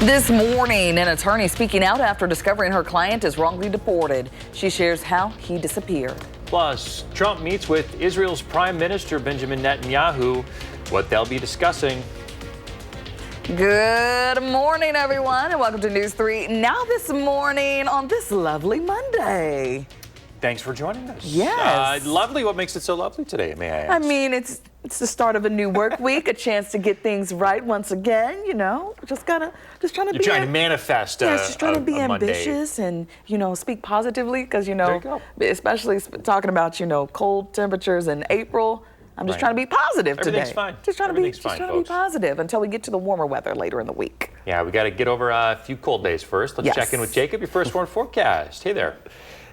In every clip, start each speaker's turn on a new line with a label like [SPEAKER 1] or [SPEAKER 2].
[SPEAKER 1] This morning, an attorney speaking out after discovering her client is wrongly deported. She shares how he disappeared.
[SPEAKER 2] Plus, Trump meets with Israel's Prime Minister Benjamin Netanyahu, what they'll be discussing.
[SPEAKER 1] Good morning, everyone, and welcome to News 3 Now this morning on this lovely Monday.
[SPEAKER 2] Thanks for joining us.
[SPEAKER 1] Yes.
[SPEAKER 2] Lovely. What makes it so lovely today, may I ask?
[SPEAKER 1] I mean, it's the start of a new work week, a chance to get things right once again, just trying to
[SPEAKER 2] You're trying to manifest
[SPEAKER 1] just trying to be
[SPEAKER 2] Monday.
[SPEAKER 1] ambitious and, speak positively because,
[SPEAKER 2] There you go.
[SPEAKER 1] especially talking about, cold temperatures in April. I'm just trying to be positive today.
[SPEAKER 2] Everything's fine.
[SPEAKER 1] Just trying to be
[SPEAKER 2] Folks.
[SPEAKER 1] positive until we get to the warmer weather later in the week.
[SPEAKER 2] Yeah, we got to get over a few cold days first. Let's check in with Jacob, your first warm forecast. Hey there.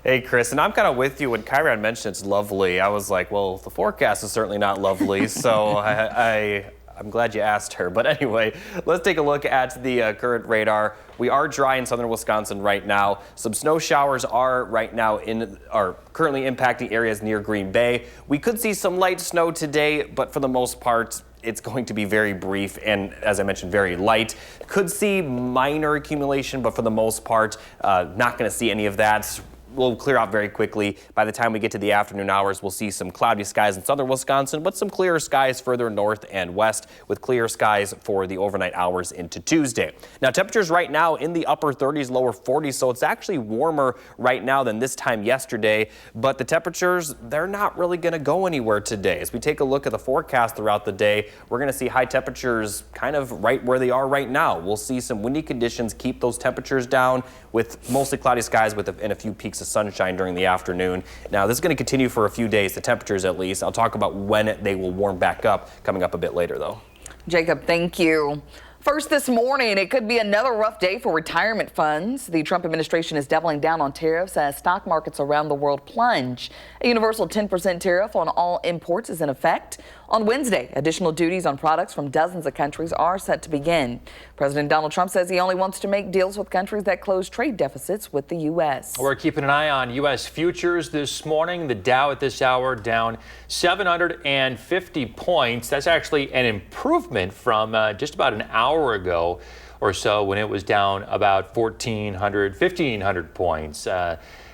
[SPEAKER 3] Hey, Chris, and I'm kind of with you. When Kyron mentioned it's lovely, I was like, well, the forecast is certainly not lovely, so I'm glad you asked her. But anyway, let's take a look at the current radar. We are dry in southern Wisconsin right now. Some snow showers are currently impacting areas near Green Bay. We could see some light snow today, but for the most part, it's going to be very brief and, as I mentioned, very light. Could see minor accumulation, but for the most part, not going to see any of that. Will clear out very quickly. By the time we get to the afternoon hours, we'll see some cloudy skies in southern Wisconsin, but some clearer skies further north and west with clear skies for the overnight hours into Tuesday. Now, temperatures right now in the upper 30s, lower 40s, so it's actually warmer right now than this time yesterday, but the temperatures, they're not really going to go anywhere today. As we take a look at the forecast throughout the day, we're going to see high temperatures kind of right where they are right now. We'll see some windy conditions keep those temperatures down with mostly cloudy skies and a few peaks of sunshine during the afternoon. Now, this is going to continue for a few days, the temperatures at least. I'll talk about when they will warm back up coming up a bit later, though.
[SPEAKER 1] Jacob, thank you. First this morning, it could be another rough day for retirement funds. The Trump administration is doubling down on tariffs as stock markets around the world plunge. A universal 10% tariff on all imports is in effect. On Wednesday, additional duties on products from dozens of countries are set to begin. President Donald Trump says he only wants to make deals with countries that close trade deficits with the U.S.
[SPEAKER 2] We're keeping an eye on U.S. futures this morning. The Dow at this hour down 750 points. That's actually an improvement from just about an hour ago or so when it was down about 1,500 points.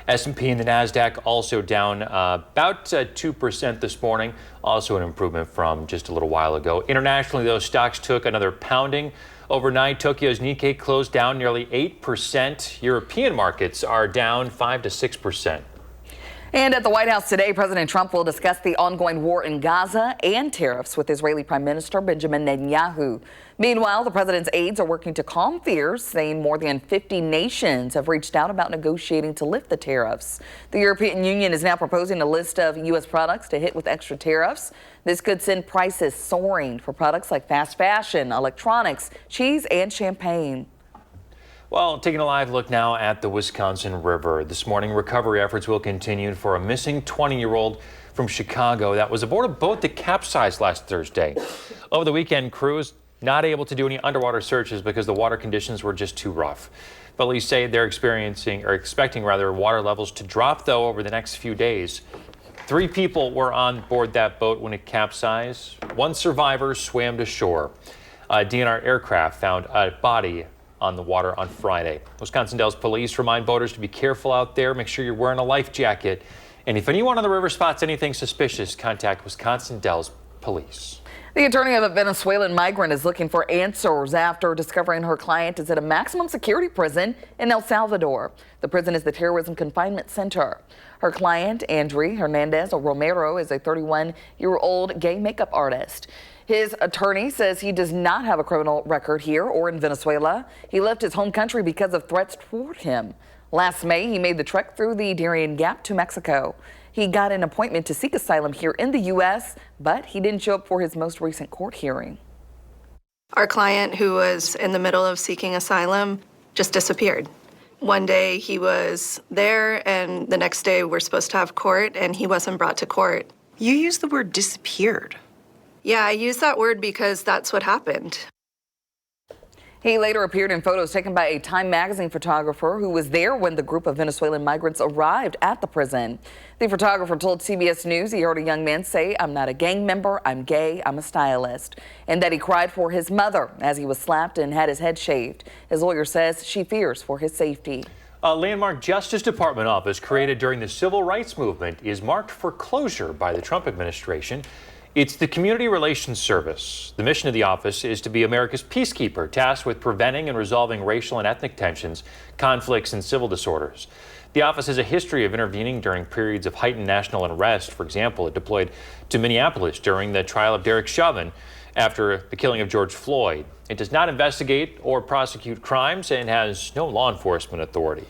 [SPEAKER 2] S&P and the NASDAQ also down about 2% this morning, also an improvement from just a little while ago. Internationally, those stocks took another pounding overnight. Tokyo's Nikkei closed down nearly 8%. European markets are down 5 to 6%.
[SPEAKER 1] And at the White House today, President Trump will discuss the ongoing war in Gaza and tariffs with Israeli Prime Minister Benjamin Netanyahu. Meanwhile, the president's aides are working to calm fears, saying more than 50 nations have reached out about negotiating to lift the tariffs. The European Union is now proposing a list of U.S. products to hit with extra tariffs. This could send prices soaring for products like fast fashion, electronics, cheese, and champagne.
[SPEAKER 2] Well, taking a live look now at the Wisconsin River. This morning, recovery efforts will continue for a missing 20-year-old from Chicago that was aboard a boat that capsized last Thursday. Over the weekend, crews not able to do any underwater searches because the water conditions were just too rough. Police say they're expecting water levels to drop, though, over the next few days. 3 people were on board that boat when it capsized. 1 survivor swam to shore. A DNR aircraft found a body on the water on Friday. Wisconsin Dells police remind boaters to be careful out there. Make sure you're wearing a life jacket. And if anyone on the river spots anything suspicious, contact Wisconsin Dells police.
[SPEAKER 1] The attorney of a Venezuelan migrant is looking for answers after discovering her client is at a maximum security prison in El Salvador. The prison is the Terrorism Confinement Center. Her client, Andri Hernandez Romero, is a 31-year-old gay makeup artist. His attorney says he does not have a criminal record here or in Venezuela. He left his home country because of threats toward him. Last May, he made the trek through the Darien Gap to Mexico. He got an appointment to seek asylum here in the U.S., but he didn't show up for his most recent court hearing.
[SPEAKER 4] Our client, who was in the middle of seeking asylum, just disappeared. One day he was there, and the next day we're supposed to have court, and he wasn't brought to court.
[SPEAKER 5] You used the word disappeared.
[SPEAKER 4] Yeah, I use that word because that's what happened.
[SPEAKER 1] He later appeared in photos taken by a Time magazine photographer who was there when the group of Venezuelan migrants arrived at the prison. The photographer told CBS News he heard a young man say, "I'm not a gang member, I'm gay, I'm a stylist," and that he cried for his mother as he was slapped and had his head shaved. His lawyer says she fears for his safety.
[SPEAKER 2] A landmark Justice Department office created during the civil rights movement is marked for closure by the Trump administration. It's the Community Relations Service. The mission of the office is to be America's peacekeeper, tasked with preventing and resolving racial and ethnic tensions, conflicts, and civil disorders. The office has a history of intervening during periods of heightened national unrest. For example, it deployed to Minneapolis during the trial of Derek Chauvin after the killing of George Floyd. It does not investigate or prosecute crimes and has no law enforcement authority.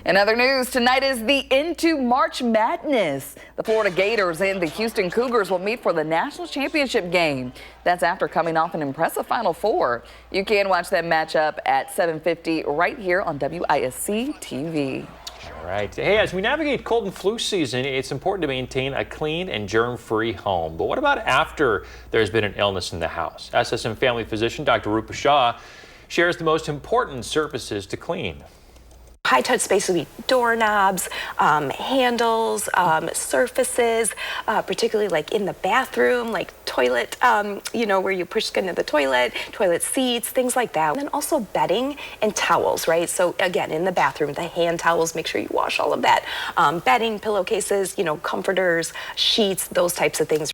[SPEAKER 1] In other news, tonight is the end to March Madness. The Florida Gators and the Houston Cougars will meet for the national championship game. That's after coming off an impressive Final Four. You can watch that matchup at 7:50 right here on WISC-TV.
[SPEAKER 2] All right. Hey, as we navigate cold and flu season, it's important to maintain a clean and germ-free home. But what about after there's been an illness in the house? SSM family physician Dr. Rupa Shah shares the most important surfaces to clean.
[SPEAKER 5] High-touch space would be doorknobs, handles, surfaces, particularly like in the bathroom, like toilet, where you push into the toilet seats, things like that. And then also bedding and towels, right? So again, in the bathroom, the hand towels, make sure you wash all of that. Bedding, pillowcases, comforters, sheets, those types of things.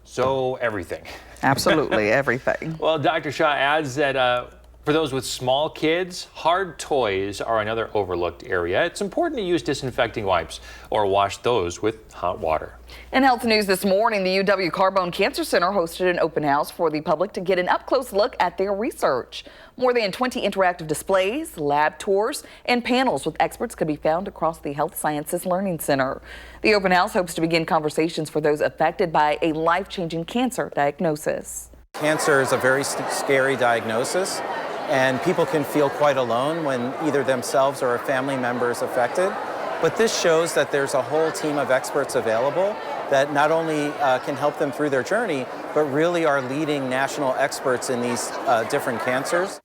[SPEAKER 2] So everything.
[SPEAKER 1] Absolutely everything.
[SPEAKER 2] Well, Dr. Shah adds that for those with small kids, hard toys are another overlooked area. It's important to use disinfecting wipes or wash those with hot water.
[SPEAKER 1] In health news this morning, the UW Carbone Cancer Center hosted an open house for the public to get an up-close look at their research. More than 20 interactive displays, lab tours, and panels with experts could be found across the Health Sciences Learning Center. The open house hopes to begin conversations for those affected by a life-changing cancer diagnosis.
[SPEAKER 6] Cancer is a very scary diagnosis, and people can feel quite alone when either themselves or a family member is affected. But this shows that there's a whole team of experts available that not only can help them through their journey, but really are leading national experts in these different cancers.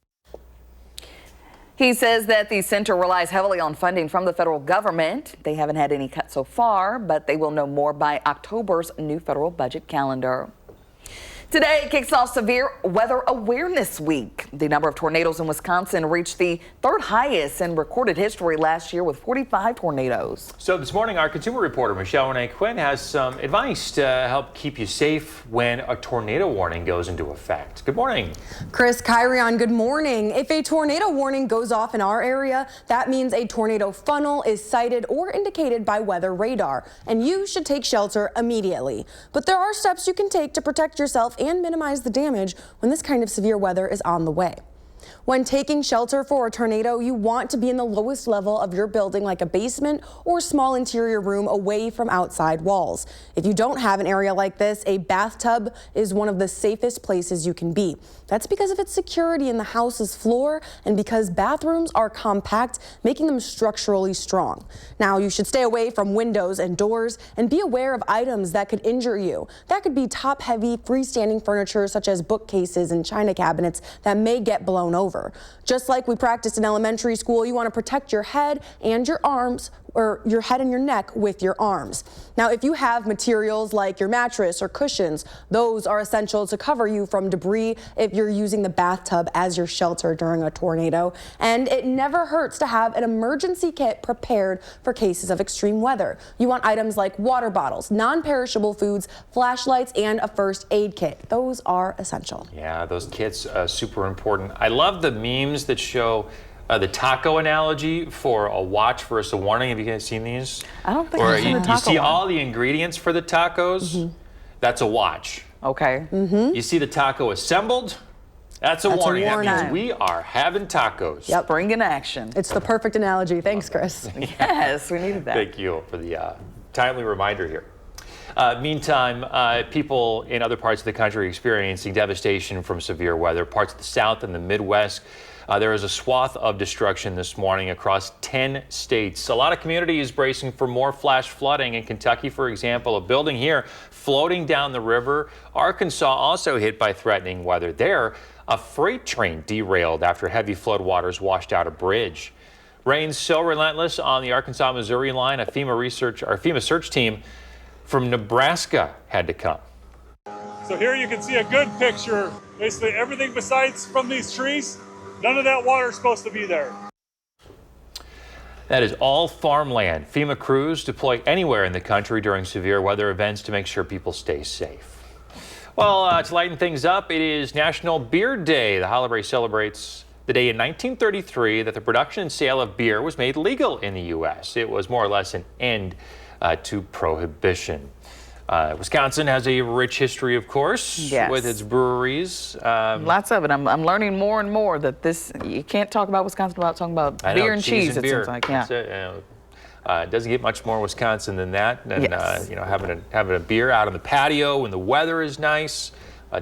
[SPEAKER 1] He says that the center relies heavily on funding from the federal government. They haven't had any cuts so far, but they will know more by October's new federal budget calendar. Today kicks off Severe Weather Awareness Week. The number of tornadoes in Wisconsin reached the third highest in recorded history last year with 45 tornadoes.
[SPEAKER 2] So this morning, our consumer reporter, Michelle Renee Quinn, has some advice to help keep you safe when a tornado warning goes into effect. Good morning.
[SPEAKER 7] Chris, Kyrion, good morning. If a tornado warning goes off in our area, that means a tornado funnel is sighted or indicated by weather radar, and you should take shelter immediately. But there are steps you can take to protect yourself and minimize the damage when this kind of severe weather is on the way. When taking shelter for a tornado, you want to be in the lowest level of your building, like a basement or small interior room away from outside walls. If you don't have an area like this, a bathtub is one of the safest places you can be. That's because of its security in the house's floor and because bathrooms are compact, making them structurally strong. Now, you should stay away from windows and doors and be aware of items that could injure you. That could be top-heavy freestanding furniture such as bookcases and china cabinets that may get blown over. Just like we practiced in elementary school, you want to protect your head and your arms, or your head and your neck with your arms. Now, if you have materials like your mattress or cushions, those are essential to cover you from debris if you're using the bathtub as your shelter during a tornado. And it never hurts to have an emergency kit prepared for cases of extreme weather. You want items like water bottles, non-perishable foods, flashlights, and a first aid kit. Those are essential.
[SPEAKER 2] Yeah, those kits are super important. I love the memes that show the taco analogy for a watch versus a warning. Have you guys seen these?
[SPEAKER 1] I don't think I've seen the taco
[SPEAKER 2] You see
[SPEAKER 1] one.
[SPEAKER 2] all the ingredients for the tacos? That's a watch.
[SPEAKER 1] Okay.
[SPEAKER 2] You see the taco assembled? That's a warning. That means we are having tacos.
[SPEAKER 1] Yep. Spring in action.
[SPEAKER 7] It's the perfect analogy. Thanks, Chris.
[SPEAKER 1] Yes, we needed that.
[SPEAKER 2] Thank you for the timely reminder here. Meantime, people in other parts of the country are experiencing devastation from severe weather. Parts of the South and the Midwest. There is a swath of destruction this morning across 10 states. A lot of communities bracing for more flash flooding. In Kentucky, for example, a building here floating down the river. Arkansas also hit by threatening weather there. A freight train derailed after heavy floodwaters washed out a bridge. Rain so relentless on the Arkansas-Missouri line, a FEMA search team from Nebraska had to come.
[SPEAKER 8] So here you can see a good picture. Basically everything besides from these trees, none of that water is supposed to be there.
[SPEAKER 2] That is all farmland. FEMA crews deploy anywhere in the country during severe weather events to make sure people stay safe. Well, to lighten things up, it is National Beer Day. The holiday celebrates the day in 1933 that the production and sale of beer was made legal in the U.S. It was more or less an end to prohibition. Wisconsin has a rich history, of course,
[SPEAKER 1] yes,
[SPEAKER 2] with its breweries.
[SPEAKER 1] Lots of it. I'm learning more and more that you can't talk about Wisconsin without talking about beer and cheese. It seems like, yeah.
[SPEAKER 2] It doesn't get much more Wisconsin than that. And
[SPEAKER 1] yes,
[SPEAKER 2] having a beer out on the patio when the weather is nice.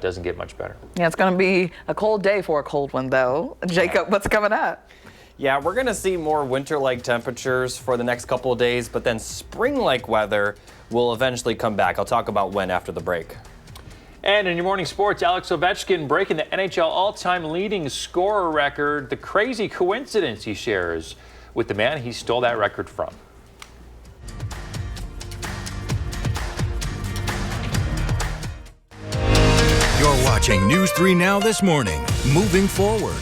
[SPEAKER 2] Doesn't get much better.
[SPEAKER 1] Yeah, it's going to be a cold day for a cold one, though. Jacob, what's coming up?
[SPEAKER 3] Yeah, we're going to see more winter-like temperatures for the next couple of days, but then spring-like weather will eventually come back. I'll talk about when after the break.
[SPEAKER 2] And in your morning sports, Alex Ovechkin breaking the NHL all-time leading scorer record. The crazy coincidence he shares with the man he stole that record from.
[SPEAKER 9] You're watching News 3 Now this morning. Moving forward.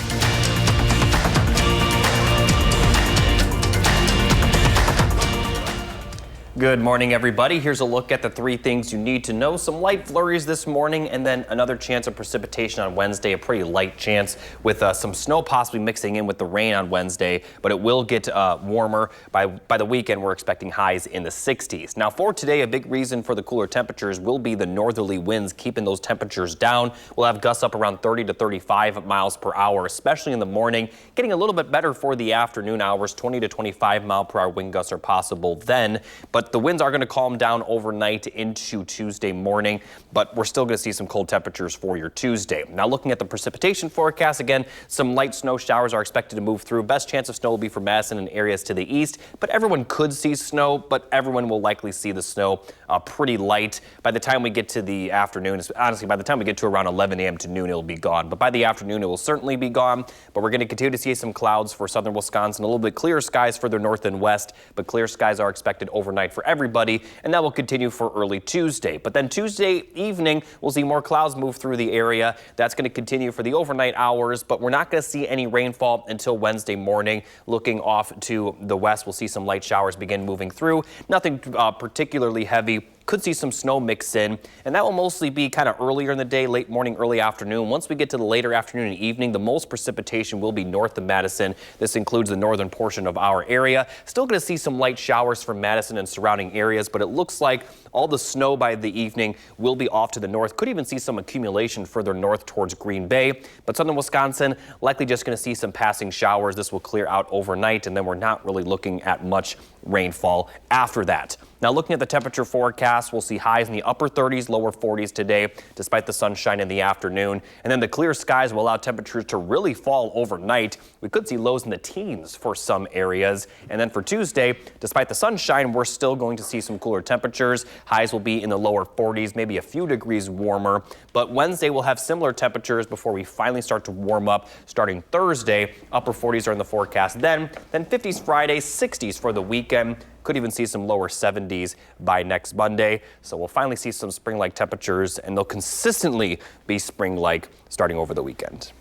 [SPEAKER 3] Good morning, everybody. Here's a look at the 3 things you need to know. Some light flurries this morning and then another chance of precipitation on Wednesday, a pretty light chance with some snow possibly mixing in with the rain on Wednesday, but it will get warmer. By the weekend, we're expecting highs in the 60s. Now for today, a big reason for the cooler temperatures will be the northerly winds keeping those temperatures down. We'll have gusts up around 30 to 35 miles per hour, especially in the morning. Getting a little bit better for the afternoon hours. 20 to 25 mile per hour wind gusts are possible then, but the winds are going to calm down overnight into Tuesday morning, but we're still going to see some cold temperatures for your Tuesday. Now looking at the precipitation forecast, again, some light snow showers are expected to move through. Best chance of snow will be for Madison and areas to the east, but everyone could see snow, but everyone will likely see the snow pretty light. By the time we get to the afternoon, honestly, by the time we get to around 11 a.m. to noon, it'll be gone. But by the afternoon, it will certainly be gone. But we're going to continue to see some clouds for southern Wisconsin, a little bit clearer skies further north and west, but clear skies are expected overnight for everybody, and that will continue for early Tuesday. But then Tuesday evening, we'll see more clouds move through the area. That's going to continue for the overnight hours, but we're not going to see any rainfall until Wednesday morning. Looking off to the west, we'll see some light showers begin moving through. Nothing particularly heavy. Could see some snow mix in, and that will mostly be kind of earlier in the day, late morning, early afternoon. Once we get to the later afternoon and evening, the most precipitation will be north of Madison. This includes the northern portion of our area. Still going to see some light showers from Madison and surrounding areas, but it looks like all the snow by the evening will be off to the north. Could even see some accumulation further north towards Green Bay, but southern Wisconsin likely just going to see some passing showers. This will clear out overnight, and then we're not really looking at much rainfall after that. Now looking at the temperature forecast, we'll see highs in the upper 30s, lower 40s today, despite the sunshine in the afternoon. And then the clear skies will allow temperatures to really fall overnight. We could see lows in the teens for some areas. And then for Tuesday, despite the sunshine, we're still going to see some cooler temperatures. Highs will be in the lower 40s, maybe a few degrees warmer. But Wednesday we'll have similar temperatures before we finally start to warm up starting Thursday. Upper 40s are in the forecast then 50s Friday, 60s for the weekend. Could even see some lower 70s by next Monday. So we'll finally see some spring-like temperatures, and they'll consistently be spring-like starting over the weekend.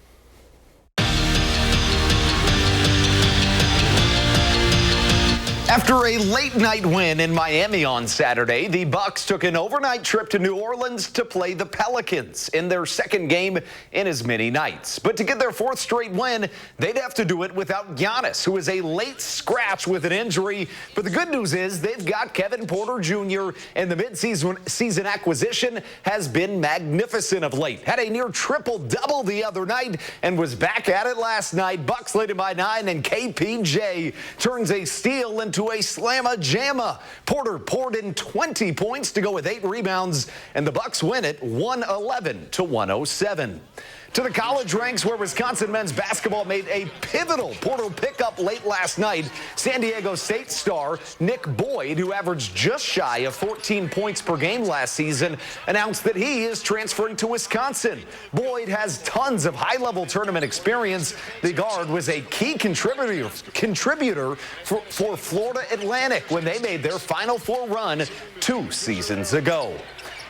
[SPEAKER 10] After a late-night win in Miami on Saturday, the Bucks took an overnight trip to New Orleans to play the Pelicans in their second game in as many nights. But to get their fourth straight win, they'd have to do it without Giannis, who is a late scratch with an injury. But the good news is they've got Kevin Porter Jr., and the mid-season acquisition has been magnificent of late. Had a near triple-double the other night and was back at it last night. Bucks leading by 9, and KPJ turns a steal into a slamma-jamma. Porter poured in 20 points to go with 8 rebounds, and the Bucks win it 111 to 107. To the college ranks, where Wisconsin men's basketball made a pivotal portal pickup late last night. San Diego State star Nick Boyd, who averaged just shy of 14 points per game last season, announced that he is transferring to Wisconsin. Boyd has tons of high-level tournament experience. The guard was a key contributor for Florida Atlantic when they made their Final Four run 2 seasons ago.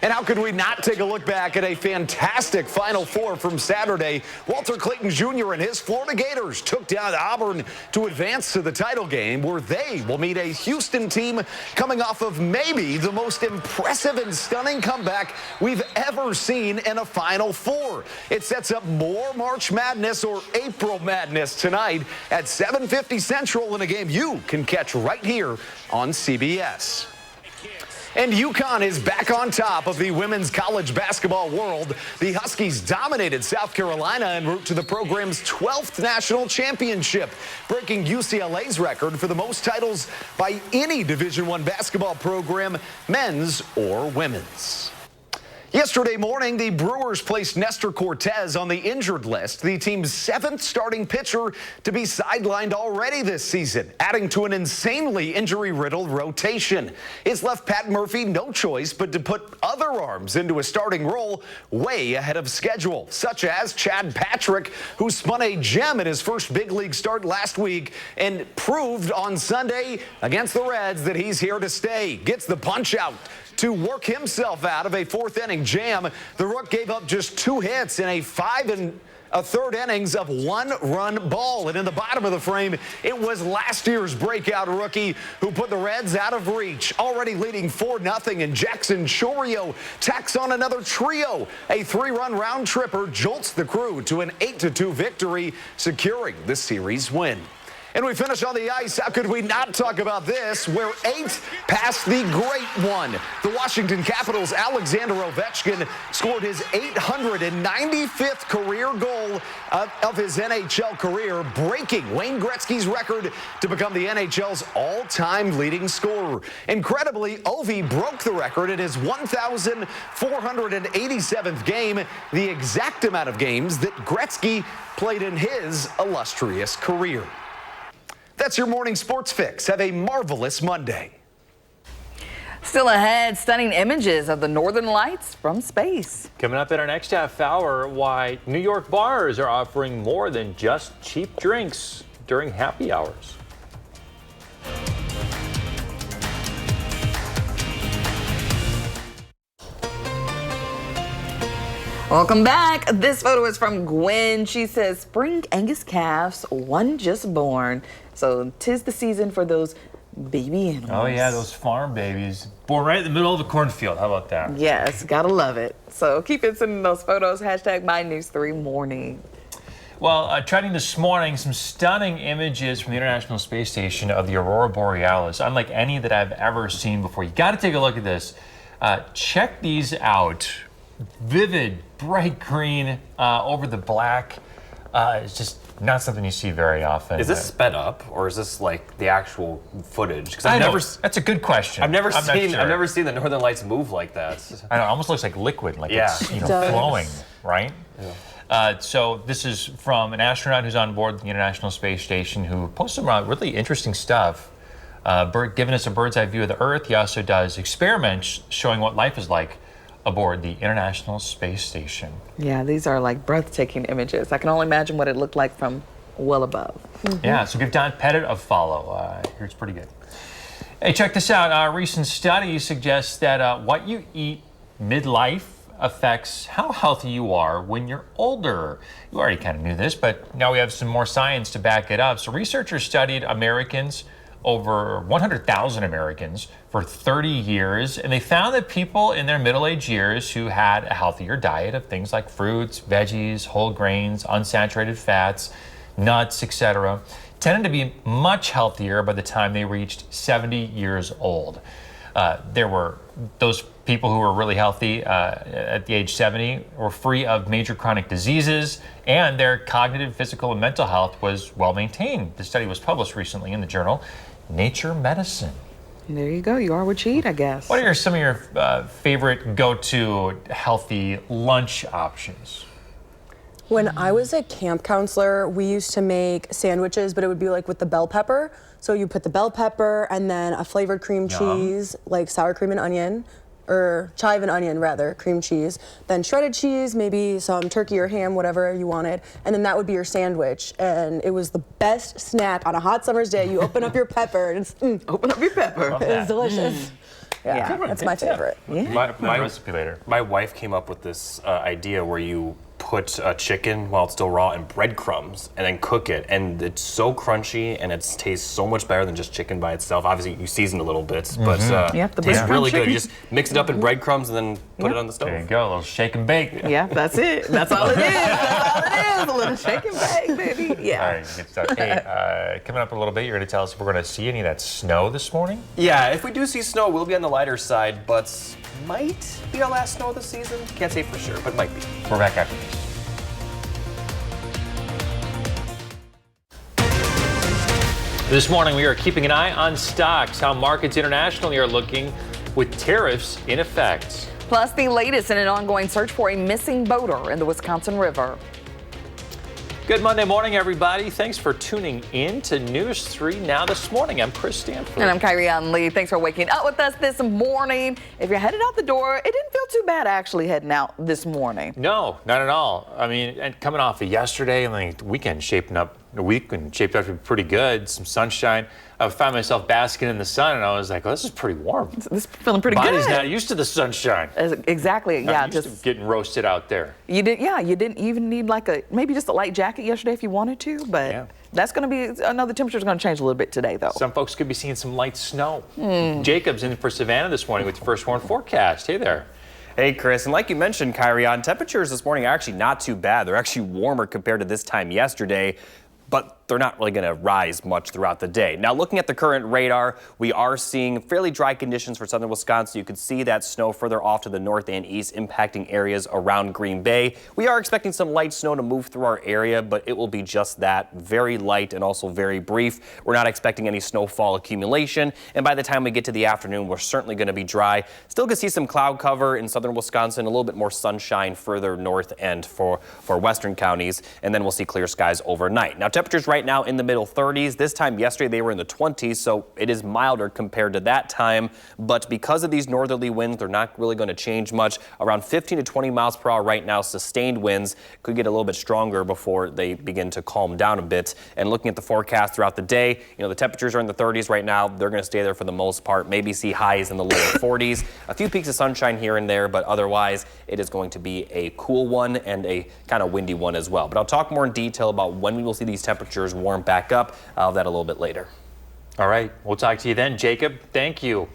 [SPEAKER 10] And how could we not take a look back at a fantastic Final Four from Saturday? Walter Clayton Jr. and his Florida Gators took down Auburn to advance to the title game, where they will meet a Houston team coming off of maybe the most impressive and stunning comeback we've ever seen in a Final Four. It sets up more March Madness or April Madness tonight at 7:50 Central in a game you can catch right here on CBS. And UConn is back on top of the women's college basketball world. The Huskies dominated South Carolina en route to the program's 12th national championship, breaking UCLA's record for the most titles by any Division I basketball program, men's or women's. Yesterday morning, the Brewers placed Nestor Cortez on the injured list, the team's 7th starting pitcher to be sidelined already this season, adding to an insanely injury-riddled rotation. It's left Pat Murphy no choice but to put other arms into a starting role way ahead of schedule, such as Chad Patrick, who spun a gem in his first big league start last week and proved on Sunday against the Reds that he's here to stay. Gets the punch out to work himself out of a 4th inning jam. The Rook gave up just 2 hits in a 5 1/3 innings of 1-run ball. And in the bottom of the frame, it was last year's breakout rookie who put the Reds out of reach, already leading 4-0. And Jackson Chorio tacks on another trio. A 3-run round tripper jolts the Crew to an 8-2 victory, securing the series win. And we finish on the ice. How could we not talk about this, where 8 passed the great one? The Washington Capitals' Alexander Ovechkin scored his 895th career goal of his NHL career, breaking Wayne Gretzky's record to become the NHL's all-time leading scorer. Incredibly, Ovi broke the record in his 1,487th game, the exact amount of games that Gretzky played in his illustrious career. That's your morning sports fix. Have a marvelous Monday.
[SPEAKER 1] Still ahead, stunning images of the northern lights from space.
[SPEAKER 2] Coming up in our next half hour, why New York bars are offering more than just cheap drinks during happy hours.
[SPEAKER 1] Welcome back. This photo is from Gwen. She says, spring Angus calves, one just born. So 'tis the season for those baby animals.
[SPEAKER 2] Oh yeah, those farm babies. Born right in the middle of a cornfield. How about that?
[SPEAKER 1] Yes, gotta love it. So keep sending those photos. Hashtag MyNews3Morning.
[SPEAKER 2] Well, trending this morning, some stunning images from the International Space Station of the Aurora Borealis, unlike any that I've ever seen before. You got to take a look at this. Check these out. Vivid, bright green over the black. It's just not something you see very often.
[SPEAKER 3] Is this sped up, or is this like the actual footage? Because
[SPEAKER 2] that's a good question.
[SPEAKER 3] I've never seen the Northern Lights move like that.
[SPEAKER 2] I know, it almost looks like liquid, like it's flowing, right? Yeah. So this is from an astronaut who's on board the International Space Station who posts some really interesting stuff. Giving us a bird's eye view of the Earth. He also does experiments showing what life is like aboard the International Space Station.
[SPEAKER 1] Yeah, these are like breathtaking images. I can only imagine what it looked like from well above.
[SPEAKER 2] Yeah, so give Don Pettit a follow. Here it's pretty good. Hey, check this out. A recent study suggests that what you eat midlife affects how healthy you are when you're older. You already kind of knew this, but now we have some more science to back it up. So researchers studied Americans, over 100,000 Americans for 30 years, and they found that people in their middle-aged years who had a healthier diet of things like fruits, veggies, whole grains, unsaturated fats, nuts, etc., tended to be much healthier by the time they reached 70 years old. There were those people who were really healthy at the age 70 were free of major chronic diseases, and their cognitive, physical, and mental health was well maintained. The study was published recently in the journal Nature Medicine.
[SPEAKER 1] There you go. You are what you eat, I guess.
[SPEAKER 2] What are some of your favorite go-to healthy lunch options?
[SPEAKER 7] When I was a camp counselor, we used to make sandwiches, but it would be like with the bell pepper. So you put the bell pepper and then a flavored cream cheese, like sour cream and onion, or chive and onion rather, cream cheese. Then shredded cheese, maybe some turkey or ham, whatever you wanted. And then that would be your sandwich. And it was the best snack on a hot summer's day. You open up your pepper and it's,
[SPEAKER 1] Open up your pepper.
[SPEAKER 7] it's delicious. Yeah, that's my favorite.
[SPEAKER 3] My
[SPEAKER 2] recipe later.
[SPEAKER 3] My wife came up with this idea where you put chicken while it's still raw in breadcrumbs and then cook it, and it's so crunchy and it tastes so much better than just chicken by itself. Obviously, you season a little bit, but it tastes really good. You just mix it up in breadcrumbs and then put it on the stove.
[SPEAKER 2] There you go, a little shake and bake.
[SPEAKER 1] Yeah, that's it. That's all it is. That's all it is. A little shake and bake, baby. Yeah.
[SPEAKER 2] All right, good stuff. Hey, coming up a little bit, you're going to tell us if we're going to see any of that snow this morning?
[SPEAKER 3] Yeah, if we do see snow, we'll be on the lighter side, but might be our last snow of the season. Can't say for sure, but might be.
[SPEAKER 2] We're back after this. This morning, we are keeping an eye on stocks, how markets internationally are looking with tariffs in effect.
[SPEAKER 1] Plus, the latest in an ongoing search for a missing boater in the Wisconsin River.
[SPEAKER 2] Good Monday morning, everybody. Thanks for tuning in to News 3 Now this morning. I'm Chris Stanford.
[SPEAKER 1] And I'm Kyrie Lee. Thanks for waking up with us this morning. If you're headed out the door, it didn't feel too bad actually heading out this morning.
[SPEAKER 2] No, not at all. I mean, and coming off of yesterday and the weekend shaped up to be pretty good. Some sunshine. I found myself basking in the sun, and I was like, "Oh, this is pretty warm.
[SPEAKER 1] This is feeling pretty
[SPEAKER 2] Body's
[SPEAKER 1] good."
[SPEAKER 2] not used to the sunshine.
[SPEAKER 1] Exactly. Yeah,
[SPEAKER 2] I'm used to getting roasted out there.
[SPEAKER 1] You did. Yeah, you didn't even need maybe just a light jacket yesterday if you wanted to, but that's going to be. I know the temperature's going to change a little bit today, though.
[SPEAKER 2] Some folks could be seeing some light snow. Jacob's in for Savannah this morning with your first warn forecast. Hey there.
[SPEAKER 3] Hey, Chris, and like you mentioned, Kyrie, temperatures this morning are actually not too bad. They're actually warmer compared to this time yesterday, but they're not really going to rise much throughout the day. Now, looking at the current radar, we are seeing fairly dry conditions for southern Wisconsin. You can see that snow further off to the north and east impacting areas around Green Bay. We are expecting some light snow to move through our area, but it will be just that, very light and also very brief. We're not expecting any snowfall accumulation, and by the time we get to the afternoon, we're certainly going to be dry. Still going to see some cloud cover in southern Wisconsin, a little bit more sunshine further north and for western counties, and then we'll see clear skies overnight. Now, temperatures right now in the middle 30s. This time yesterday they were in the 20s, so it is milder compared to that time. But because of these northerly winds, they're not really going to change much. Around 15 to 20 miles per hour right now. Sustained winds could get a little bit stronger before they begin to calm down a bit. And looking at the forecast throughout the day, the temperatures are in the 30s right now. They're going to stay there for the most part. Maybe see highs in the lower 40s. A few peaks of sunshine here and there, but otherwise it is going to be a cool one and a kind of windy one as well. But I'll talk more in detail about when we will see these temperatures warm back up. I'll have that a little bit later.
[SPEAKER 2] All right, we'll talk to you then, Jacob. Thank you.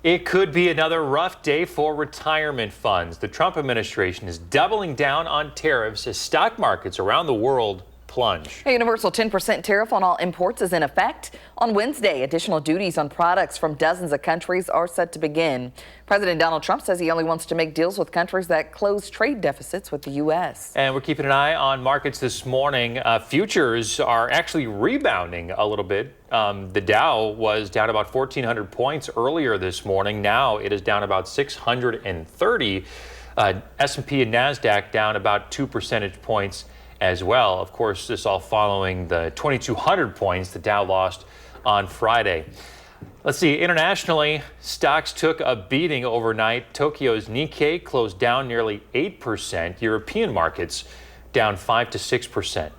[SPEAKER 2] It could be another rough day for retirement funds. The Trump administration is doubling down on tariffs as stock markets around the world plunge.
[SPEAKER 1] A universal 10% tariff on all imports is in effect. On Wednesday, additional duties on products from dozens of countries are set to begin. President Donald Trump says he only wants to make deals with countries that close trade deficits with the U.S.
[SPEAKER 2] And we're keeping an eye on markets this morning. Futures are actually rebounding a little bit. The Dow was down about 1,400 points earlier this morning. Now it is down about 630. S&P and NASDAQ down about 2 percentage points as well. Of course, this all following the 2,200 points the Dow lost on Friday. Let's see, internationally, stocks took a beating overnight. Tokyo's Nikkei closed down nearly 8%. European markets down 5 to 6%.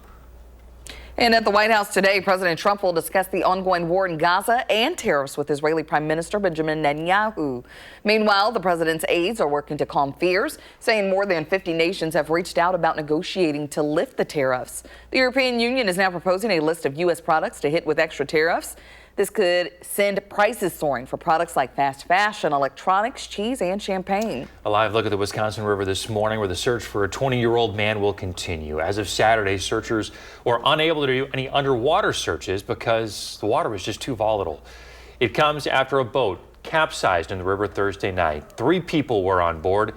[SPEAKER 1] And at the White House today, President Trump will discuss the ongoing war in Gaza and tariffs with Israeli Prime Minister Benjamin Netanyahu. Meanwhile, the president's aides are working to calm fears, saying more than 50 nations have reached out about negotiating to lift the tariffs. The European Union is now proposing a list of U.S. products to hit with extra tariffs. This could send prices soaring for products like fast fashion, electronics, cheese, and champagne.
[SPEAKER 2] A live look at the Wisconsin River this morning, where the search for a 20-year-old man will continue. As of Saturday, searchers were unable to do any underwater searches because the water was just too volatile. It comes after a boat capsized in the river Thursday night. 3 people were on board.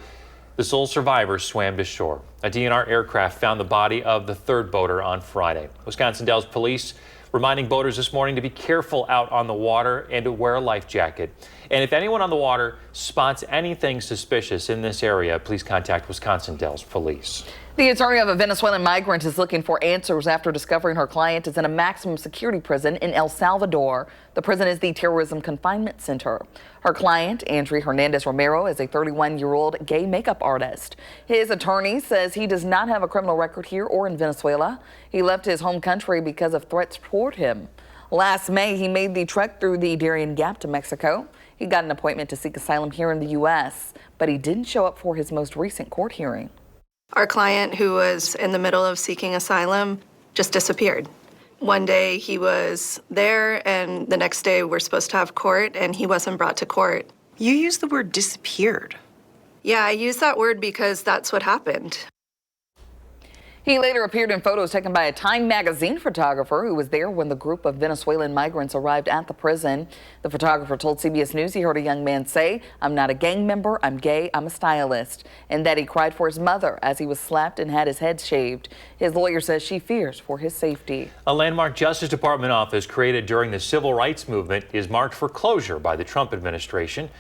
[SPEAKER 2] The sole survivors swam to shore. A DNR aircraft found the body of the 3rd boater on Friday. Wisconsin Dells police reminding boaters this morning to be careful out on the water and to wear a life jacket. And if anyone on the water spots anything suspicious in this area, please contact Wisconsin Dells Police.
[SPEAKER 1] The attorney of a Venezuelan migrant is looking for answers after discovering her client is in a maximum security prison in El Salvador. The prison is the Terrorism Confinement Center. Her client, Andrea Hernandez Romero, is a 31-year-old gay makeup artist. His attorney says he does not have a criminal record here or in Venezuela. He left his home country because of threats toward him. Last May, he made the trek through the Darien Gap to Mexico. He got an appointment to seek asylum here in the U.S., but he didn't show up for his most recent court hearing.
[SPEAKER 4] Our client, who was in the middle of seeking asylum, just disappeared. One day he was there, and the next day we're supposed to have court, and he wasn't brought to court.
[SPEAKER 11] You used the word disappeared.
[SPEAKER 4] Yeah, I use that word because that's what happened.
[SPEAKER 1] He later appeared in photos taken by a Time magazine photographer who was there when the group of Venezuelan migrants arrived at the prison. The photographer told CBS News he heard a young man say, "I'm not a gang member, I'm gay, I'm a stylist," and that he cried for his mother as he was slapped and had his head shaved. His lawyer says she fears for his safety.
[SPEAKER 2] A landmark Justice Department office created during the civil rights movement is marked for closure by the Trump administration.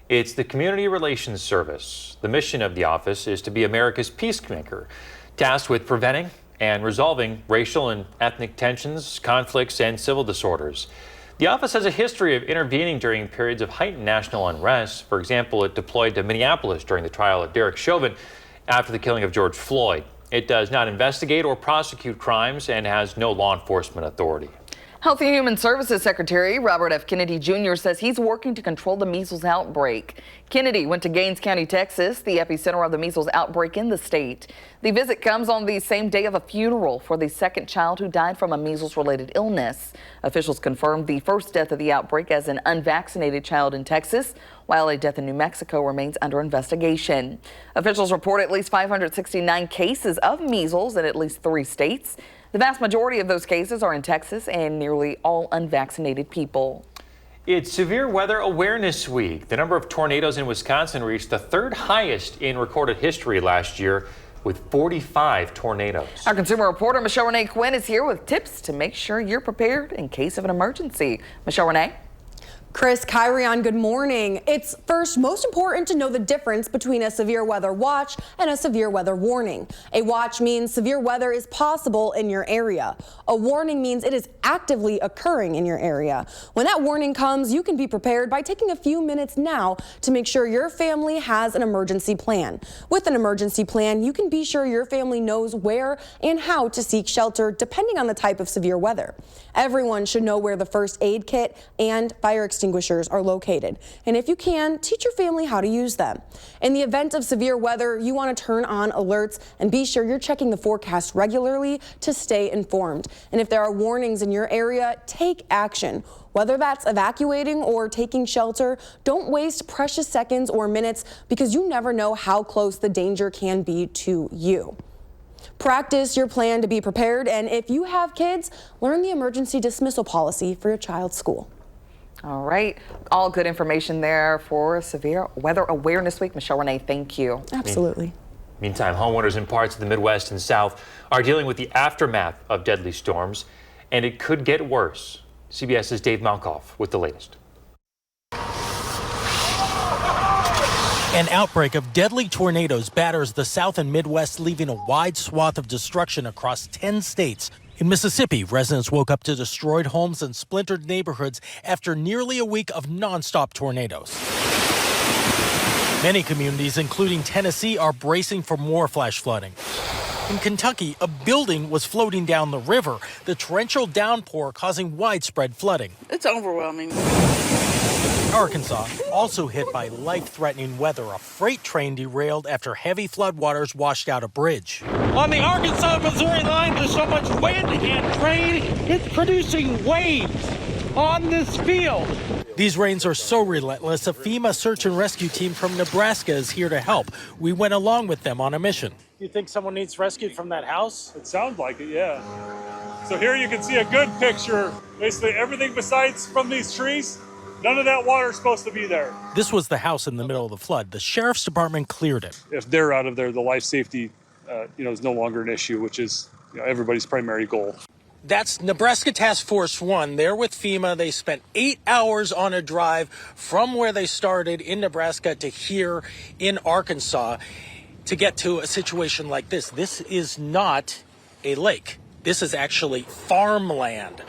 [SPEAKER 2] It's the Community Relations Service. The mission of the office is to be America's peacemaker, tasked with preventing and resolving racial and ethnic tensions, conflicts, and civil disorders. The office has a history of intervening during periods of heightened national unrest. For example, it deployed to Minneapolis during the trial of Derek Chauvin after the killing of George Floyd. It does not investigate or prosecute crimes and has no law enforcement authority.
[SPEAKER 1] Health and Human Services Secretary Robert F. Kennedy Jr. says he's working to control the measles outbreak. Kennedy went to Gaines County, Texas, the epicenter of the measles outbreak in the state. The visit comes on the same day of a funeral for the second child who died from a measles-related illness. Officials confirmed the first death of the outbreak as an unvaccinated child in Texas, while a death in New Mexico remains under investigation. Officials report at least 569 cases of measles in at least 3 states. The vast majority of those cases are in Texas and nearly all unvaccinated people.
[SPEAKER 2] It's Severe Weather Awareness Week. The number of tornadoes in Wisconsin reached the 3rd highest in recorded history last year, with 45 tornadoes.
[SPEAKER 1] Our consumer reporter Michelle Renee Quinn is here with tips to make sure you're prepared in case of an emergency. Michelle Renee?
[SPEAKER 7] Chris, Kyrion, good morning. It's first most important to know the difference between a severe weather watch and a severe weather warning. A watch means severe weather is possible in your area. A warning means it is actively occurring in your area. When that warning comes, you can be prepared by taking a few minutes now to make sure your family has an emergency plan. With an emergency plan, you can be sure your family knows where and how to seek shelter depending on the type of severe weather. Everyone should know where the first aid kit and fire extinguishers are located. And if you can, teach your family how to use them. In the event of severe weather, you want to turn on alerts and be sure you're checking the forecast regularly to stay informed. And if there are warnings in your area, take action. Whether that's evacuating or taking shelter, don't waste precious seconds or minutes because you never know how close the danger can be to you. Practice your plan to be prepared, and if you have kids, learn the emergency dismissal policy for your child's school.
[SPEAKER 1] All right. All good information there for Severe Weather Awareness Week. Michelle Renee, thank you.
[SPEAKER 7] Absolutely.
[SPEAKER 2] Meantime, homeowners in parts of the Midwest and South are dealing with the aftermath of deadly storms, and it could get worse. CBS's Dave Malkoff with the latest.
[SPEAKER 12] An outbreak of deadly tornadoes batters the South and Midwest, leaving a wide swath of destruction across 10 states. In Mississippi, residents woke up to destroyed homes and splintered neighborhoods after nearly a week of nonstop tornadoes. Many communities, including Tennessee, are bracing for more flash flooding. In Kentucky, a building was floating down the river, the torrential downpour causing widespread flooding.
[SPEAKER 13] It's overwhelming.
[SPEAKER 12] Arkansas, also hit by life-threatening weather. A freight train derailed after heavy floodwaters washed out a bridge.
[SPEAKER 14] On the Arkansas-Missouri line, there's so much wind and rain, it's producing waves on this field.
[SPEAKER 12] These rains are so relentless, a FEMA search and rescue team from Nebraska is here to help. We went along with them on a mission.
[SPEAKER 14] You think someone needs rescued from that house?
[SPEAKER 8] It sounds like it, yeah. So here you can see a good picture. Basically everything besides from these trees, none of that water is supposed to be there.
[SPEAKER 12] This was the house in the middle of the flood. The sheriff's department cleared it.
[SPEAKER 8] If they're out of there, the life safety, is no longer an issue, which is everybody's primary goal.
[SPEAKER 12] That's Nebraska Task Force 1. They're with FEMA. They spent 8 hours on a drive from where they started in Nebraska to here in Arkansas to get to a situation like this. This is not a lake. This is actually farmland.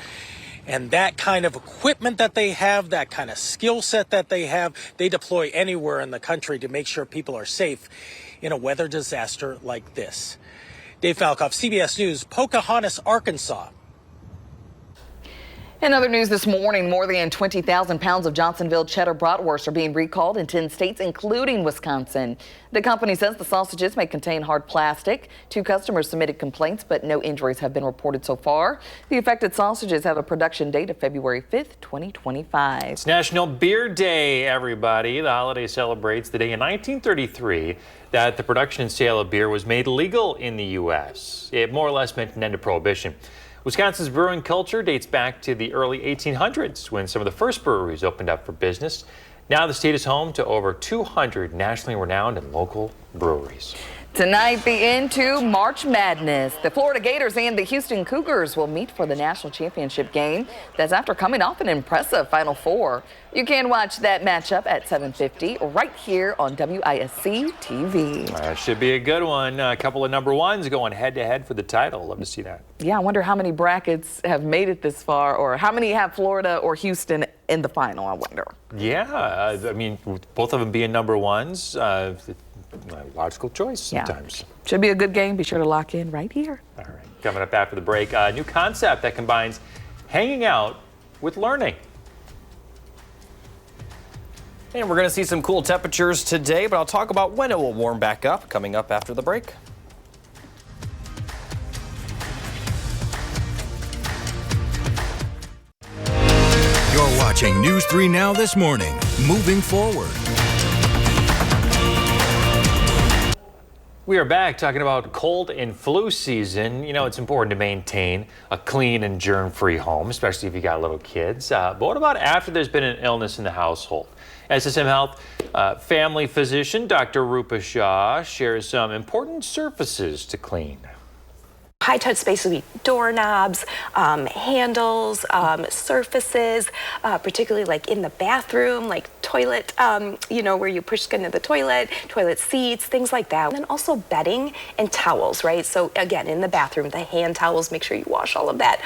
[SPEAKER 12] And that kind of equipment that they have, that kind of skill set that they have, they deploy anywhere in the country to make sure people are safe in a weather disaster like this. Dave Falkoff, CBS News, Pocahontas, Arkansas.
[SPEAKER 1] In other news this morning, more than 20,000 pounds of Johnsonville cheddar bratwurst are being recalled in 10 states, including Wisconsin. The company says the sausages may contain hard plastic. 2 customers submitted complaints, but no injuries have been reported so far. The affected sausages have a production date of February 5th, 2025.
[SPEAKER 2] It's National Beer Day, everybody. The holiday celebrates the day in 1933 that the production and sale of beer was made legal in the U.S. It more or less meant an end to prohibition. Wisconsin's brewing culture dates back to the early 1800s when some of the first breweries opened up for business. Now the state is home to over 200 nationally renowned and local breweries.
[SPEAKER 1] Tonight, the end to March Madness. The Florida Gators and the Houston Cougars will meet for the national championship game. That's after coming off an impressive Final Four. You can watch that matchup at 7:50 right here on WISC-TV.
[SPEAKER 2] Should be a good one. A couple of number ones going head-to-head for the title. Love to see that.
[SPEAKER 1] Yeah, I wonder how many brackets have made it this far, or how many have Florida or Houston in the final, I wonder.
[SPEAKER 2] Yeah, I mean, both of them being number ones. Logical choice sometimes.
[SPEAKER 1] Yeah. Should be a good game. Be sure to lock in right here.
[SPEAKER 2] All right. Coming up after the break, a new concept that combines hanging out with learning.
[SPEAKER 3] And we're going to see some cool temperatures today, but I'll talk about when it will warm back up coming up after the break.
[SPEAKER 9] You're watching News 3 Now this morning. Moving forward.
[SPEAKER 2] We are back talking about cold and flu season. You know, it's important to maintain a clean and germ-free home, especially if you got little kids. But what about after there's been an illness in the household? SSM Health family physician Dr. Rupa Shah shares some important surfaces to clean.
[SPEAKER 5] High-touch space would be doorknobs, handles, surfaces, particularly like in the bathroom, like toilet, where you push into the toilet seats, things like that. And then also bedding and towels, right? So again, in the bathroom, the hand towels, make sure you wash all of that.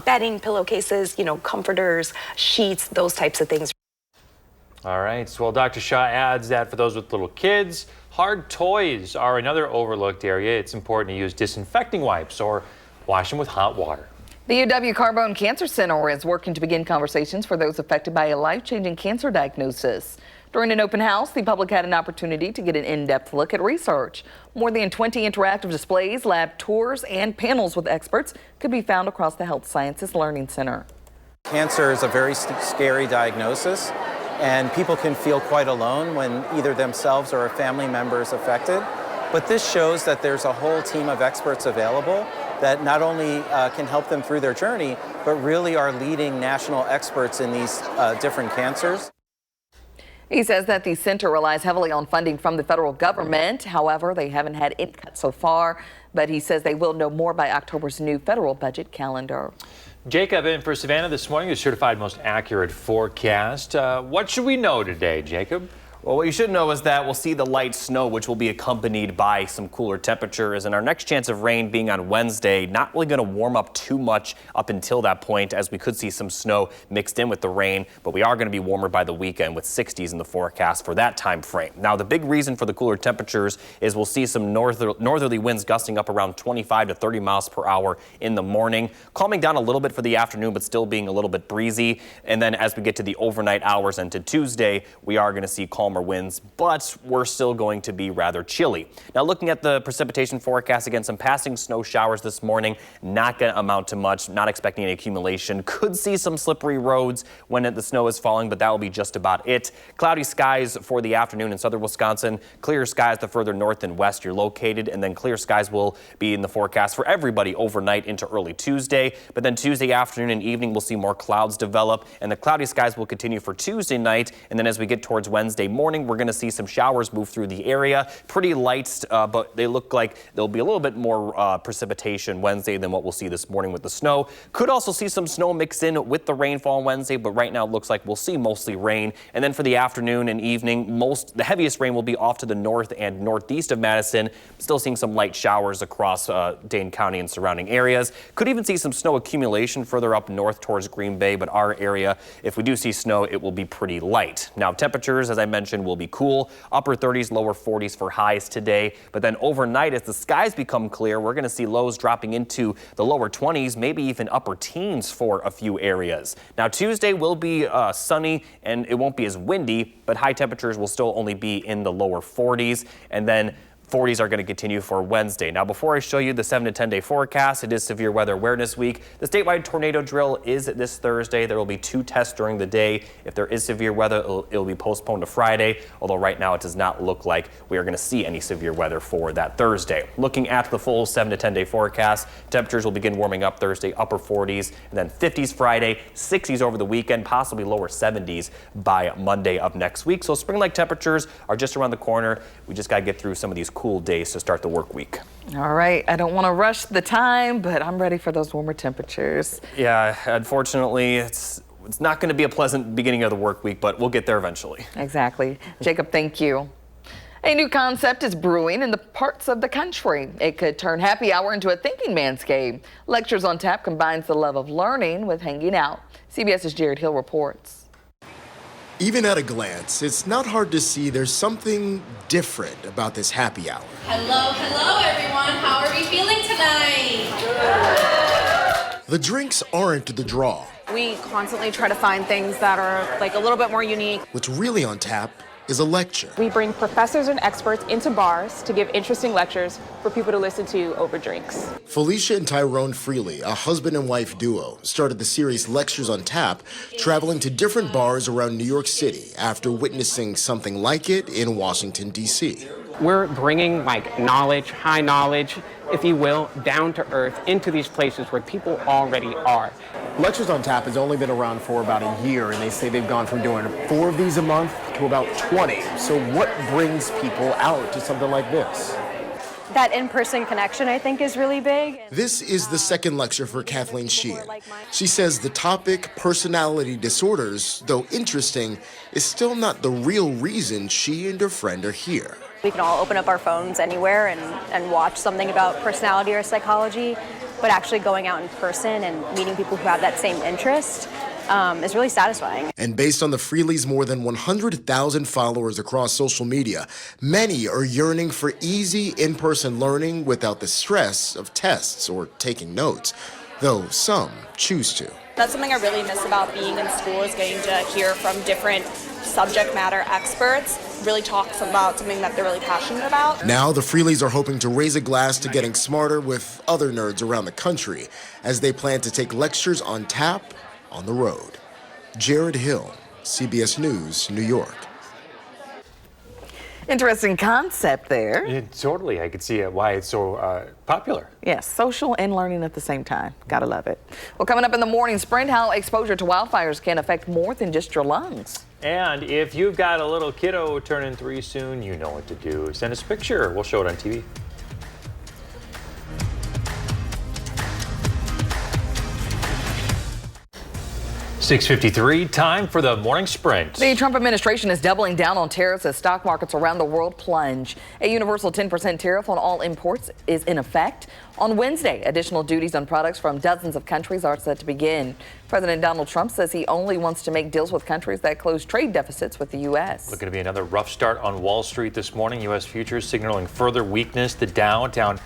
[SPEAKER 5] Bedding, pillowcases, comforters, sheets, those types of things.
[SPEAKER 2] All right, so well, Dr. Shah adds that for those with little kids, hard toys are another overlooked area. It's important to use disinfecting wipes or wash them with hot water.
[SPEAKER 1] The UW Carbone Cancer Center is working to begin conversations for those affected by a life-changing cancer diagnosis. During an open house, the public had an opportunity to get an in-depth look at research. More than 20 interactive displays, lab tours, and panels with experts could be found across the Health Sciences Learning Center.
[SPEAKER 6] Cancer is a very scary diagnosis, and people can feel quite alone when either themselves or a family member is affected. But this shows that there's a whole team of experts available that not only can help them through their journey, but really are leading national experts in these different cancers.
[SPEAKER 1] He says that the center relies heavily on funding from the federal government. However, they haven't had any cuts so far, but he says they will know more by October's new federal budget calendar.
[SPEAKER 2] Jacob in for Savannah this morning, the certified most accurate forecast. What should we know today, Jacob?
[SPEAKER 3] Well, what you should know is that we'll see the light snow, which will be accompanied by some cooler temperatures. And our next chance of rain being on Wednesday, not really going to warm up too much up until that point, as we could see some snow mixed in with the rain. But we are going to be warmer by the weekend with 60s in the forecast for that time frame. Now, the big reason for the cooler temperatures is we'll see some northerly winds gusting up around 25 to 30 miles per hour in the morning, calming down a little bit for the afternoon, but still being a little bit breezy. And then as we get to the overnight hours and to Tuesday, we are going to see calmer winds, but we're still going to be rather chilly. Now, looking at the precipitation forecast, again, some passing snow showers this morning, not going to amount to much, not expecting any accumulation. Could see some slippery roads when the snow is falling, but that will be just about it. Cloudy skies for the afternoon in southern Wisconsin, clear skies the further north and west you're located, and then clear skies will be in the forecast for everybody overnight into early Tuesday. But then Tuesday afternoon and evening, we'll see more clouds develop, and the cloudy skies will continue for Tuesday night, and then as we get towards Wednesday morning, morning, we're going to see some showers move through the area. Pretty light, but they look like there'll be a little bit more precipitation Wednesday than what we'll see this morning with the snow. Could also see some snow mix in with the rainfall on Wednesday, but right now it looks like we'll see mostly rain. And then for the afternoon and evening, the heaviest rain will be off to the north and northeast of Madison. Still seeing some light showers across Dane County and surrounding areas. Could even see some snow accumulation further up north towards Green Bay, but our area, if we do see snow, it will be pretty light. Now, temperatures, as I mentioned, will be cool. Upper 30s, lower 40s for highs today. But then overnight, as the skies become clear, we're going to see lows dropping into the lower 20s, maybe even upper teens for a few areas. Now, Tuesday will be sunny and it won't be as windy, but high temperatures will still only be in the lower 40s. And then 40s are going to continue for Wednesday. Now, before I show you the 7 to 10 day forecast, it is Severe Weather Awareness Week. The statewide tornado drill is this Thursday. There will be 2 tests during the day. If there is severe weather, it'll be postponed to Friday, although right now it does not look like we are going to see any severe weather for that Thursday. Looking at the full 7 to 10 day forecast, temperatures will begin warming up Thursday, upper 40s, and then 50s Friday, 60s over the weekend, possibly lower 70s by Monday of next week. So spring-like temperatures are just around the corner. We just got to get through some of these cool days to start the work week.
[SPEAKER 1] All right, I don't want to rush the time, but I'm ready for those warmer temperatures.
[SPEAKER 3] Yeah, unfortunately, it's not going to be a pleasant beginning of the work week, but we'll get there eventually.
[SPEAKER 1] Exactly. Jacob, thank you. A new concept is brewing in the parts of the country. It could turn happy hour into a thinking man's game. Lectures on Tap combines the love of learning with hanging out. CBS's Jared Hill reports.
[SPEAKER 13] Even at a glance, it's not hard to see there's something different about this happy hour.
[SPEAKER 15] Hello everyone. How are we feeling tonight?
[SPEAKER 13] The drinks aren't the draw.
[SPEAKER 16] We constantly try to find things that are like a little bit more unique.
[SPEAKER 13] What's really on tap is a lecture.
[SPEAKER 17] We bring professors and experts into bars to give interesting lectures for people to listen to over drinks.
[SPEAKER 13] Felicia and Tyrone Freely, a husband and wife duo, started the series Lectures on Tap, traveling to different bars around New York City after witnessing something like it in Washington, D.C.
[SPEAKER 18] We're bringing knowledge, high knowledge, if you will, down to earth into these places where people already are.
[SPEAKER 19] Lectures on Tap has only been around for about a year, and they say they've gone from doing 4 of these a month to about 20. So what brings people out to something like this?
[SPEAKER 20] That in-person connection, I think, is really big.
[SPEAKER 13] This is the second lecture for Kathleen Sheehan. She says the topic, personality disorders, though interesting, is still not the real reason she and her friend are here.
[SPEAKER 20] We can all open up our phones anywhere and watch something about personality or psychology, but actually going out in person and meeting people who have that same interest is really satisfying.
[SPEAKER 13] And based on the Freely's more than 100,000 followers across social media, many are yearning for easy in-person learning without the stress of tests or taking notes, though some choose to.
[SPEAKER 21] That's something I really miss about being in school, is getting to hear from different subject matter experts really talk about something that they're really passionate about.
[SPEAKER 13] Now the Freelys are hoping to raise a glass to getting smarter with other nerds around the country as they plan to take lectures on tap on the road. Jared Hill, CBS News, New York.
[SPEAKER 1] Interesting concept there.
[SPEAKER 2] Totally. I could see why it's so popular.
[SPEAKER 1] Yes, social and learning at the same time. Gotta love it. Well, coming up in the morning, sprint how exposure to wildfires can affect more than just your lungs.
[SPEAKER 2] And if you've got a little kiddo turning 3 soon, you know what to do. Send us a picture. We'll show it on TV. .53, time for the morning sprint.
[SPEAKER 1] The Trump administration is doubling down on tariffs as stock markets around the world plunge. A universal 10% tariff on all imports is in effect. On Wednesday, additional duties on products from dozens of countries are set to begin. President Donald Trump says he only wants to make deals with countries that close trade deficits with the U.S.
[SPEAKER 2] Looking to be another rough start on Wall Street this morning. U.S. futures signaling further weakness. The Dow down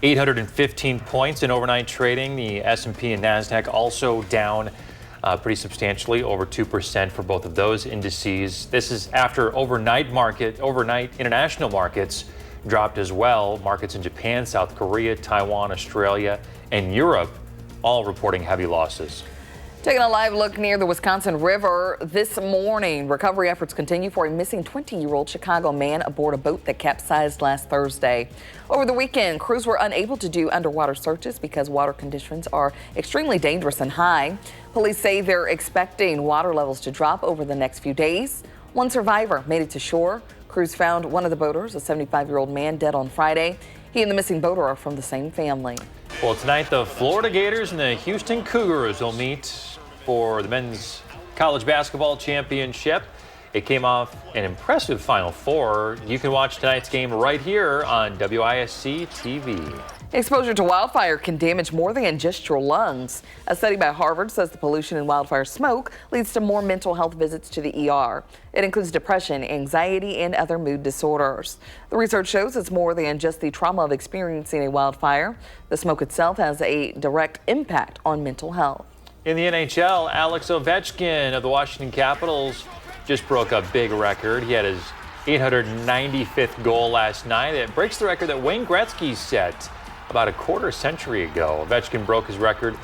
[SPEAKER 2] 815 points in overnight trading. The S&P and NASDAQ also down pretty substantially, over 2% for both of those indices. This is after overnight international markets dropped as well. Markets in Japan, South Korea, Taiwan, Australia, and Europe all reporting heavy losses.
[SPEAKER 1] Taking a live look near the Wisconsin River this morning, recovery efforts continue for a missing 20-year-old Chicago man aboard a boat that capsized last Thursday. Over the weekend, crews were unable to do underwater searches because water conditions are extremely dangerous and high. Police say they're expecting water levels to drop over the next few days. One survivor made it to shore. Crews found one of the boaters, a 75-year-old man, dead on Friday. He and the missing boater are from the same family.
[SPEAKER 2] Well, tonight the Florida Gators and the Houston Cougars will meet for the men's college basketball championship. It came off an impressive Final Four. You can watch tonight's game right here on WISC-TV.
[SPEAKER 1] Exposure to wildfire can damage more than just your lungs. A study by Harvard says the pollution and wildfire smoke leads to more mental health visits to the ER. It includes depression, anxiety, and other mood disorders. The research shows it's more than just the trauma of experiencing a wildfire. The smoke itself has a direct impact on mental health.
[SPEAKER 2] In the NHL, Alex Ovechkin of the Washington Capitals just broke a big record. He had his 895th goal last night. It breaks the record that Wayne Gretzky set about a quarter century ago. Ovechkin broke his record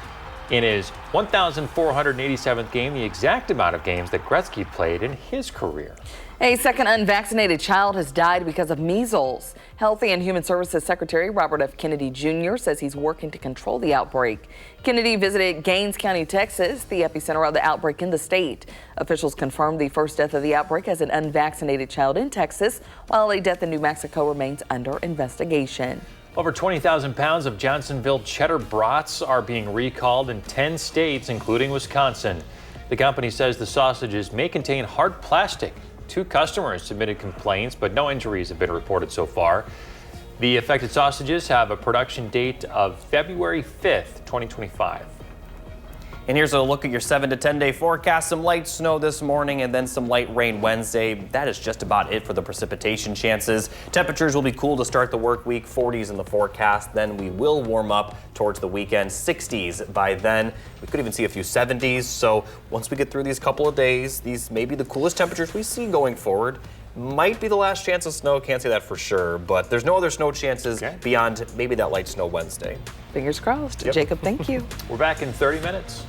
[SPEAKER 2] in his 1,487th game, the exact amount of games that Gretzky played in his career.
[SPEAKER 1] A second unvaccinated child has died because of measles. Health and Human Services Secretary Robert F. Kennedy Jr. says he's working to control the outbreak. Kennedy visited Gaines County, Texas, the epicenter of the outbreak in the state. Officials confirmed the first death of the outbreak as an unvaccinated child in Texas, while a death in New Mexico remains under investigation.
[SPEAKER 2] Over 20,000 pounds of Johnsonville cheddar brats are being recalled in 10 states, including Wisconsin. The company says the sausages may contain hard plastic. 2 customers submitted complaints, but no injuries have been reported so far. The affected sausages have a production date of February 5th, 2025.
[SPEAKER 3] And here's a look at your 7 to 10 day forecast. Some light snow this morning and then some light rain Wednesday. That is just about it for the precipitation chances. Temperatures will be cool to start the work week, 40s in the forecast. Then we will warm up towards the weekend, 60s by then. We could even see a few 70s. So once we get through these couple of days, these may be the coolest temperatures we see going forward. Might be the last chance of snow, can't say that for sure, but there's no other snow chances beyond maybe that light snow Wednesday.
[SPEAKER 1] Fingers crossed. Yep. Jacob, thank you.
[SPEAKER 2] We're back in 30 minutes.